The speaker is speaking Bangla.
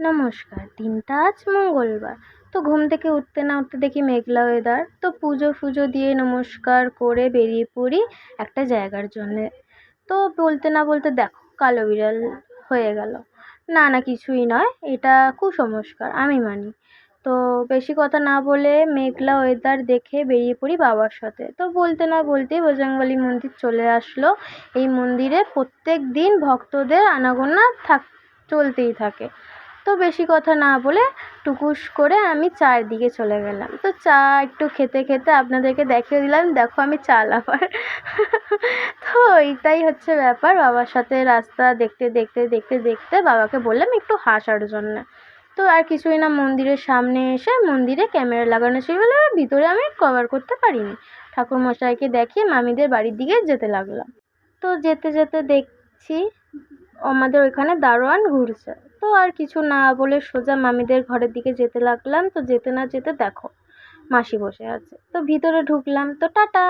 নমস্কার। দিনটা আজ মঙ্গলবার। তো ঘুম থেকে উঠতে না উঠতে দেখি মেঘলা ওয়েদার। তো পুজো ফুজো দিয়ে নমস্কার করে বেরিয়ে পড়ি একটা জায়গার জন্যে। তো বলতে না বলতে দেখো কালো বিড়াল হয়ে গেল। না না কিছুই নয়, এটা কুসংস্কার, আমি মানি। তো বেশি কথা না বলে মেঘলা ওয়েদার দেখে বেরিয়ে পড়ি বাবার সাথে। তো বলতে না বলতেই বজরংবলী মন্দির চলে আসলো। এই মন্দিরে প্রত্যেক দিন ভক্তদের আনাগোনা চলতেই থাকে। তো বেশি কথা না বলে টুকুস করে আমি চায়ের দিকে চলে গেলাম। তো চা একটু খেতে খেতে আপনাদেরকে দেখিয়ে দিলাম, দেখো আমি চা লাভার। তো এইটাই হচ্ছে ব্যাপার। বাবার সাথে রাস্তা দেখতে দেখতে দেখতে দেখতে বাবাকে বললাম একটু হাসার জন্য। তো আর কিছুই না, মন্দিরের সামনে এসে মন্দিরে ক্যামেরা লাগানো ছিল বলে ভিতরে আমি কভার করতে পারিনি। ঠাকুরমশাইকে দেখিয়ে মামিদের বাড়ির দিকে যেতে লাগলাম। তো যেতে যেতে দেখছি আমাদের ওইখানে দারোয়ান ঘুরছে। তো আর কিছু না বলে সোজা মামিদের ঘরের দিকে যেতে লাগলাম। তো যেতে না যেতে দেখো মাসি বসে আছে। তো ভিতরে ঢুকলাম। তো টাটা।